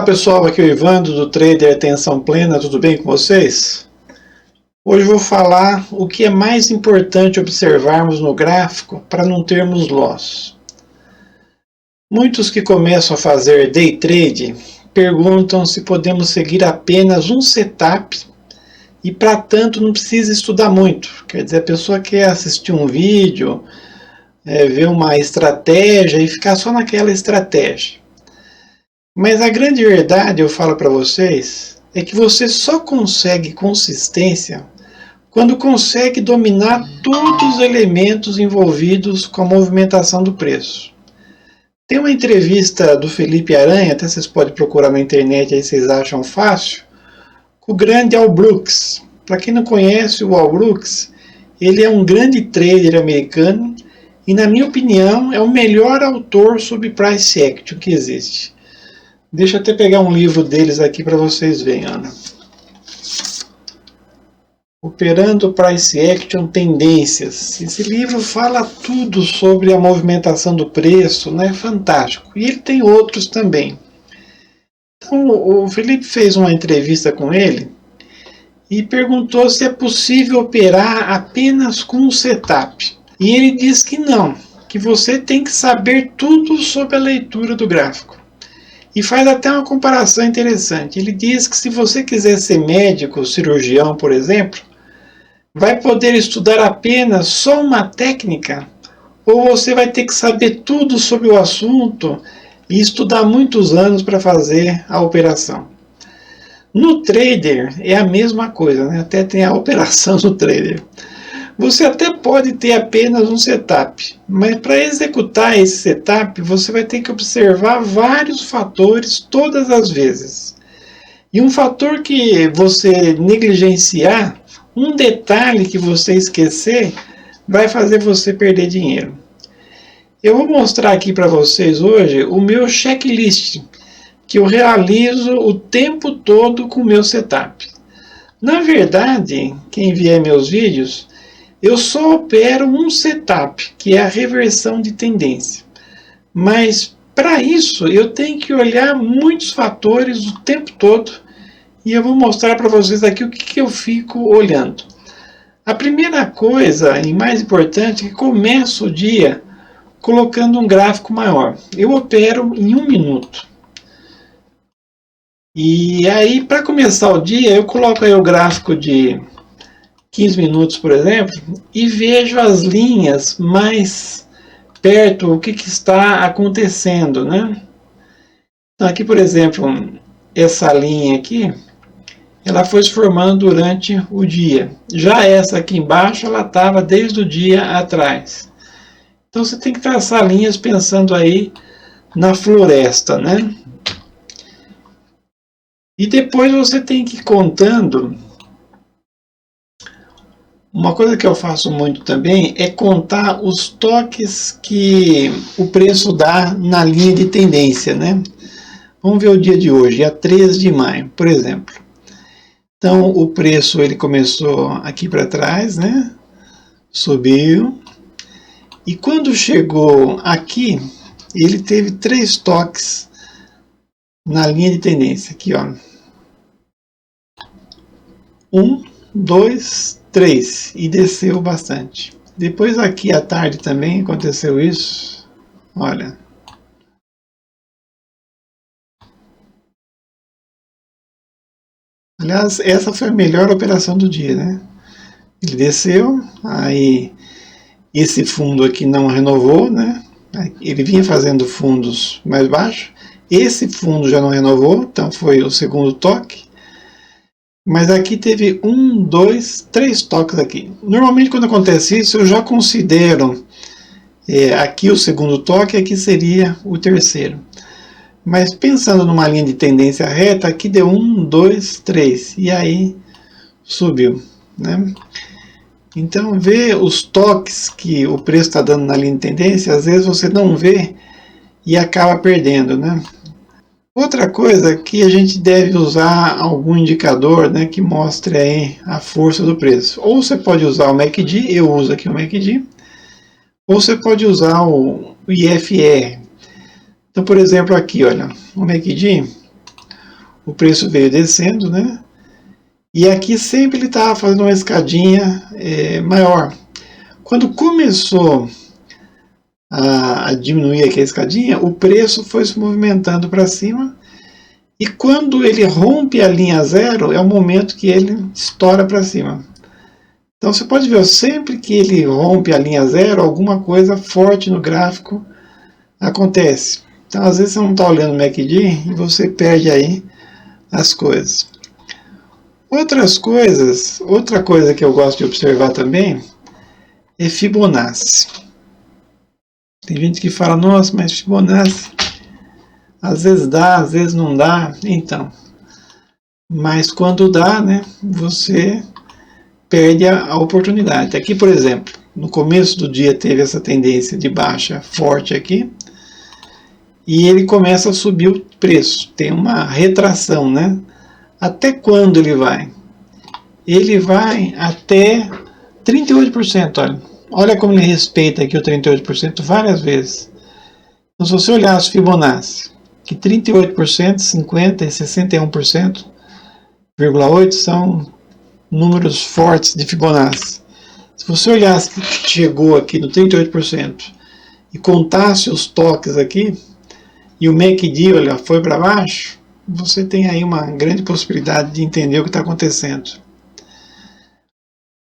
Pessoal, aqui é o Ivandro do Trader Atenção Plena, tudo bem com vocês? Hoje eu vou falar o que é mais importante observarmos no gráfico para não termos loss. Muitos que começam a fazer day trade perguntam se podemos seguir apenas um setup e para tanto não precisa estudar muito. Quer dizer, a pessoa quer assistir um vídeo, ver uma estratégia e ficar só naquela estratégia. Mas a grande verdade, eu falo para vocês, é que você só consegue consistência quando consegue dominar todos os elementos envolvidos com a movimentação do preço. Tem uma entrevista do Felipe Aranha, até vocês podem procurar na internet, aí vocês acham fácil, com o grande Al Brooks. Para quem não conhece o Al Brooks, ele é um grande trader americano e, na minha opinião, é o melhor autor sobre price action que existe. Deixa eu até pegar um livro deles aqui para vocês verem, Ana. Operando Price Action Tendências. Esse livro fala tudo sobre a movimentação do preço, né? Fantástico. E ele tem outros também. Então, o Felipe fez uma entrevista com ele e perguntou se é possível operar apenas com um setup. E ele diz que não, que você tem que saber tudo sobre a leitura do gráfico. E faz até uma comparação interessante. Ele diz que se você quiser ser médico, cirurgião, por exemplo, vai poder estudar apenas só uma técnica, ou você vai ter que saber tudo sobre o assunto e estudar muitos anos para fazer a operação. No trader é a mesma coisa, né? Até tem a operação no trader. Você até pode ter apenas um setup, mas para executar esse setup, você vai ter que observar vários fatores todas as vezes. E um fator que você negligenciar, um detalhe que você esquecer, vai fazer você perder dinheiro. Eu vou mostrar aqui para vocês hoje o meu checklist, que eu realizo o tempo todo com o meu setup. Na verdade, quem vier meus vídeos, eu só opero um setup, que é a reversão de tendência. Mas, para isso, eu tenho que olhar muitos fatores o tempo todo e eu vou mostrar para vocês aqui o que eu fico olhando. A primeira coisa, e mais importante, é que começo o dia colocando um gráfico maior. Eu opero em 1 minuto. E aí, para começar o dia, eu coloco aí o gráfico de 15 minutos, por exemplo, e vejo as linhas mais perto, o que está acontecendo, né? Então, aqui, por exemplo, essa linha aqui, ela foi se formando durante o dia. Já essa aqui embaixo, ela estava desde o dia atrás. Então, você tem que traçar linhas pensando aí na floresta, né? E depois você tem que ir contando. Uma coisa que eu faço muito também é contar os toques que o preço dá na linha de tendência, né? Vamos ver o dia de hoje, dia 13 de maio, por exemplo. Então, o preço ele começou aqui para trás, né? Subiu. E quando chegou aqui, ele teve 3 toques na linha de tendência. Aqui, ó. 1, 2, 3 e desceu bastante. Depois aqui à tarde também aconteceu isso. Olha. Aliás, essa foi a melhor operação do dia, né? Ele desceu, aí esse fundo aqui não renovou, né? Ele vinha fazendo fundos mais baixos. Esse fundo já não renovou, então foi o segundo toque. Mas aqui teve 1, 2, 3 toques aqui. Normalmente quando acontece isso, eu já considero aqui o segundo toque, aqui seria o terceiro. Mas pensando numa linha de tendência reta, aqui deu 1, 2, 3. E aí subiu, né? Então, ver os toques que o preço está dando na linha de tendência, às vezes você não vê e acaba perdendo, né? Outra coisa que a gente deve usar algum indicador, né, que mostre aí a força do preço. Ou você pode usar o MACD, eu uso aqui o MACD, ou você pode usar o IFR. Então, por exemplo, aqui, olha, o MACD, o preço veio descendo, né? E aqui sempre ele estava fazendo uma escadinha maior. Quando começou a diminuir aqui a escadinha, o preço foi se movimentando para cima. E quando ele rompe a linha zero, é o momento que ele estoura para cima. Então você pode ver, sempre que ele rompe a linha zero, alguma coisa forte no gráfico acontece. Então às vezes você não está olhando o MACD e você perde aí as coisas. Outra coisa que eu gosto de observar também é Fibonacci. Tem gente que fala, nossa, mas Fibonacci às vezes dá, às vezes não dá. Então, mas quando dá, né, você perde a oportunidade. Aqui, por exemplo, no começo do dia teve essa tendência de baixa forte aqui, e ele começa a subir o preço. Tem uma retração, né? Até quando ele vai? Ele vai até 38%, olha. Olha como ele respeita aqui o 38% várias vezes. Então, se você olhar as Fibonacci, que 38%, 50% e 61,8% são números fortes de Fibonacci. Se você olhasse que chegou aqui no 38% e contasse os toques aqui, e o MACD, olha, foi para baixo, você tem aí uma grande possibilidade de entender o que está acontecendo.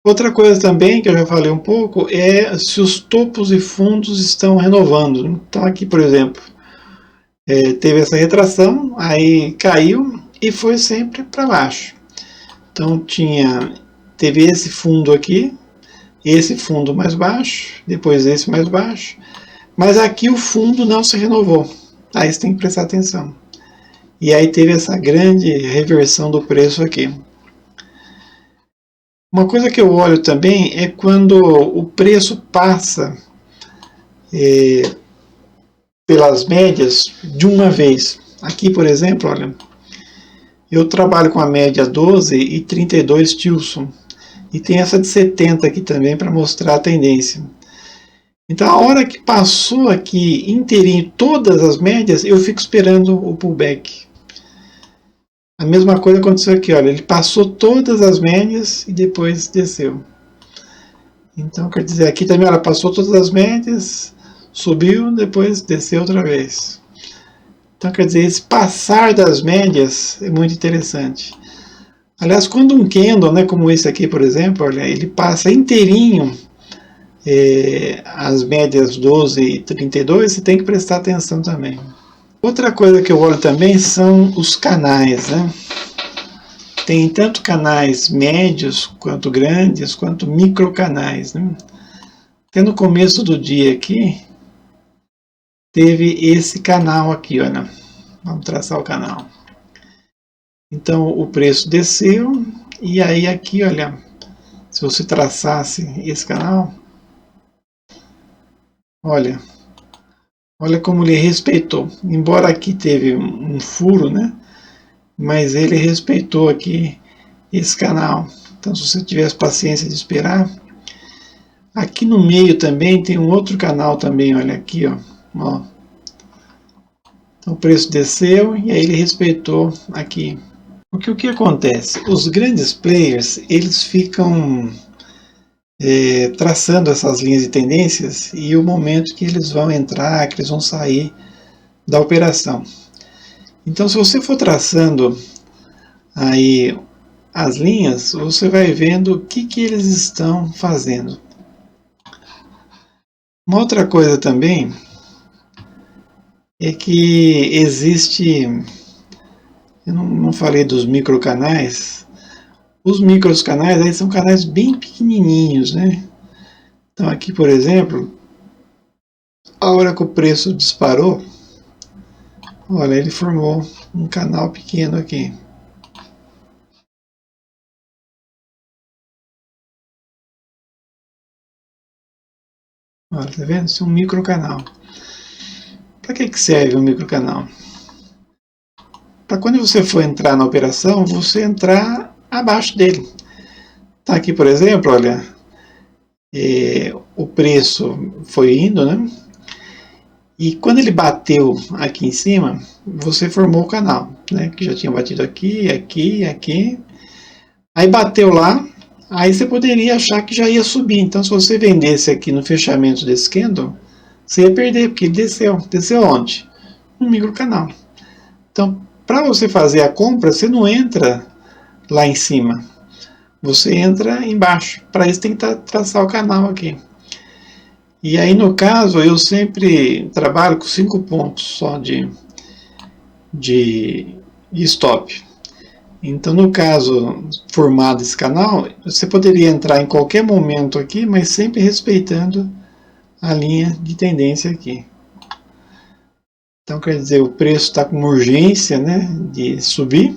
Outra coisa também, que eu já falei um pouco, é se os topos e fundos estão renovando. Então aqui, por exemplo, teve essa retração, aí caiu e foi sempre para baixo. Então teve esse fundo aqui, esse fundo mais baixo, depois esse mais baixo, mas aqui o fundo não se renovou. Aí você tem que prestar atenção. E aí teve essa grande reversão do preço aqui. Uma coisa que eu olho também é quando o preço passa pelas médias de uma vez. Aqui, por exemplo, olha, eu trabalho com a média 12 e 32 Tilson. E tem essa de 70 aqui também para mostrar a tendência. Então, a hora que passou aqui inteirinho todas as médias, eu fico esperando o pullback. A mesma coisa aconteceu aqui, olha, ele passou todas as médias e depois desceu. Então, quer dizer, aqui também ela passou todas as médias, subiu, depois desceu outra vez. Então, quer dizer, esse passar das médias é muito interessante. Aliás, quando um candle, né, como esse aqui, por exemplo, olha, ele passa inteirinho as médias 12 e 32, você tem que prestar atenção também. Outra coisa que eu olho também são os canais, né? Tem tanto canais médios, quanto grandes, quanto microcanais, né? Até no começo do dia aqui, teve esse canal aqui, olha. Vamos traçar o canal. Então, o preço desceu, e aí aqui, olha, se você traçasse esse canal, olha como ele respeitou. Embora aqui teve um furo, né? Mas ele respeitou aqui esse canal. Então, se você tivesse paciência de esperar, aqui no meio também tem um outro canal também, olha aqui, ó. Então o preço desceu e aí ele respeitou aqui. Porque o que acontece? Os grandes players, eles ficam traçando essas linhas de tendências e o momento que eles vão entrar, que eles vão sair da operação. Então, se você for traçando aí as linhas, você vai vendo o que eles estão fazendo. Uma outra coisa também é que existe, eu não falei dos microcanais, os microcanais aí são canais bem pequenininhos, né? Então aqui, por exemplo, a hora que o preço disparou, olha, ele formou um canal pequeno aqui. Olha, tá vendo? Isso é um microcanal. Para que serve um microcanal? Para quando você for entrar na operação, você entrar abaixo dele. Tá aqui, por exemplo, olha, o preço foi indo, né? E quando ele bateu aqui em cima, você formou o canal, né? Que já tinha batido aqui, aqui, aqui. Aí bateu lá, aí você poderia achar que já ia subir. Então, se você vendesse aqui no fechamento desse candle, você ia perder, porque ele desceu. Desceu onde? No microcanal. Então, para você fazer a compra, você não entra lá em cima. Você entra embaixo. Para isso tem que traçar o canal aqui. E aí, no caso, eu sempre trabalho com 5 pontos só de stop. Então, no caso formado esse canal, você poderia entrar em qualquer momento aqui, mas sempre respeitando a linha de tendência aqui. Então, quer dizer, o preço está com urgência, né, de subir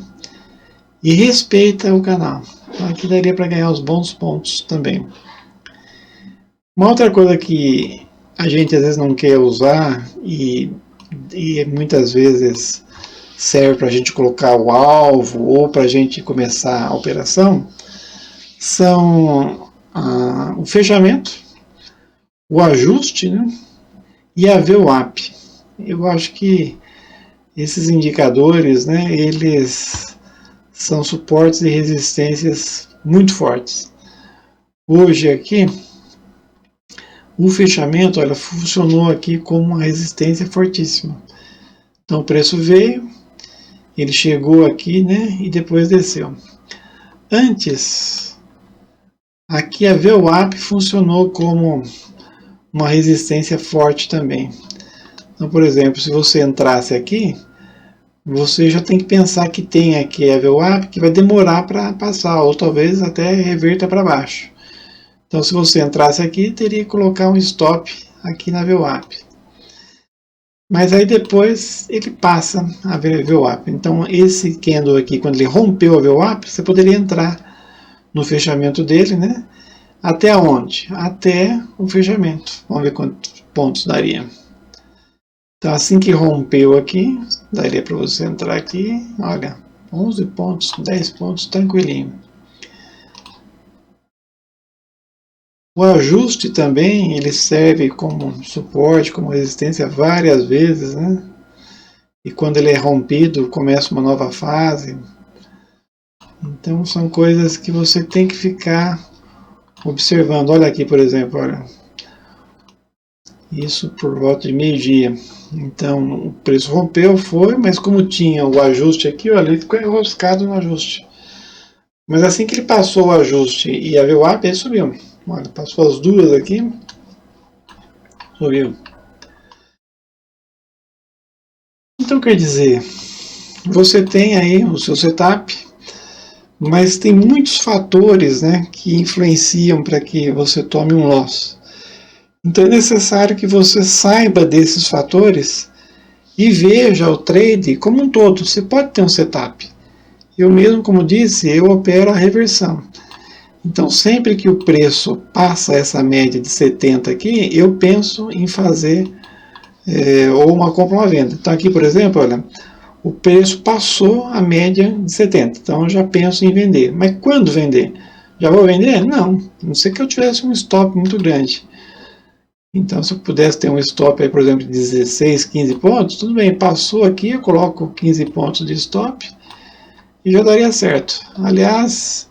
e respeita o canal. Então, aqui daria para ganhar os bons pontos também. Uma outra coisa que a gente às vezes não quer usar e muitas vezes serve para a gente colocar o alvo ou para a gente começar a operação são o fechamento, o ajuste, né, e a VWAP. Eu acho que esses indicadores, né, eles são suportes e resistências muito fortes. Hoje aqui, o fechamento, olha, funcionou aqui como uma resistência fortíssima. Então o preço veio, ele chegou aqui, né, e depois desceu. Antes, aqui a VWAP funcionou como uma resistência forte também. Então, por exemplo, se você entrasse aqui, você já tem que pensar que tem aqui a VWAP que vai demorar para passar, ou talvez até reverta para baixo. Então, se você entrasse aqui, teria que colocar um stop aqui na VWAP. Mas aí depois ele passa a VWAP. Então, esse candle aqui, quando ele rompeu a VWAP, você poderia entrar no fechamento dele, né? Até onde? Até o fechamento. Vamos ver quantos pontos daria. Então, assim que rompeu aqui, daria para você entrar aqui, olha, 11 pontos, 10 pontos, tranquilinho. O ajuste também, ele serve como suporte, como resistência várias vezes, né? E quando ele é rompido, começa uma nova fase. Então, são coisas que você tem que ficar observando. Olha aqui, por exemplo, olha. Isso por volta de meio-dia. Então, o preço rompeu, foi, mas como tinha o ajuste aqui, olha, ele ficou enroscado no ajuste. Mas assim que ele passou o ajuste e a VWAP, ele subiu. Olha, passou as duas aqui, subiu. Então, quer dizer, você tem aí o seu setup, mas tem muitos fatores, né, que influenciam para que você tome um loss. Então é necessário que você saiba desses fatores e veja o trade como um todo. Você pode ter um setup. Eu mesmo, como disse, eu opero a reversão. Então, sempre que o preço passa essa média de 70 aqui, eu penso em fazer ou uma compra ou uma venda. Então, aqui, por exemplo, olha, o preço passou a média de 70. Então, eu já penso em vender. Mas quando vender? Já vou vender? Não. A não ser que eu tivesse um stop muito grande. Então, se eu pudesse ter um stop aí, por exemplo, de 16, 15 pontos, tudo bem, passou aqui, eu coloco 15 pontos de stop e já daria certo. Aliás,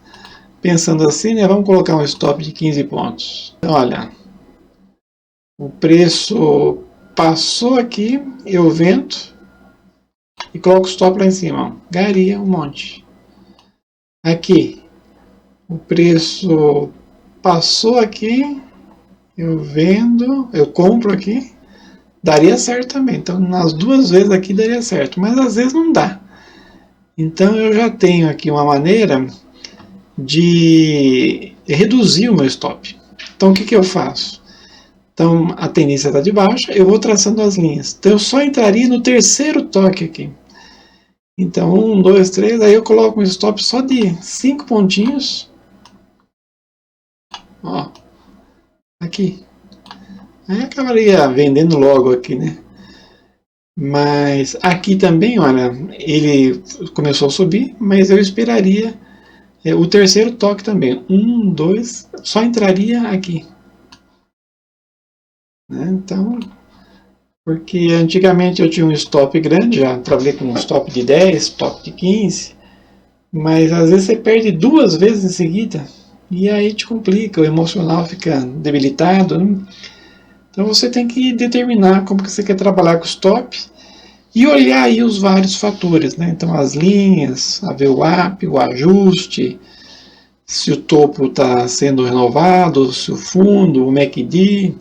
pensando assim, né, vamos colocar um stop de 15 pontos. Então, olha, o preço passou aqui, eu vendo e coloco o stop lá em cima. Ganharia um monte. Aqui, o preço passou aqui, eu vendo, eu compro aqui, daria certo também. Então, nas duas vezes aqui daria certo, mas às vezes não dá. Então, eu já tenho aqui uma maneira de reduzir o meu stop. Então, o que eu faço? Então, a tendência está de baixa, eu vou traçando as linhas. Então, eu só entraria no terceiro toque aqui. Então, 1, 2, 3, aí eu coloco um stop só de 5 pontinhos. Ó, aqui. Aí acabaria vendendo logo aqui, né? Mas aqui também, olha, ele começou a subir, mas eu esperaria o terceiro toque também. 1, 2, só entraria aqui. Né? Então, Porque antigamente eu tinha um stop grande, já trabalhei com um stop de 10, stop de 15, mas às vezes você perde duas vezes em seguida, e aí te complica, o emocional fica debilitado, né? Então você tem que determinar como que você quer trabalhar com o stop e olhar aí os vários fatores, né? Então as linhas, a VWAP, o ajuste, se o topo está sendo renovado, se o fundo, o MACD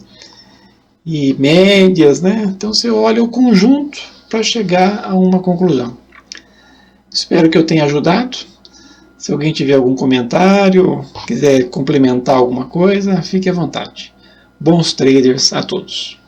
e médias, né? Então você olha o conjunto para chegar a uma conclusão. Espero que eu tenha ajudado. Se alguém tiver algum comentário, quiser complementar alguma coisa, fique à vontade. Bons traders a todos.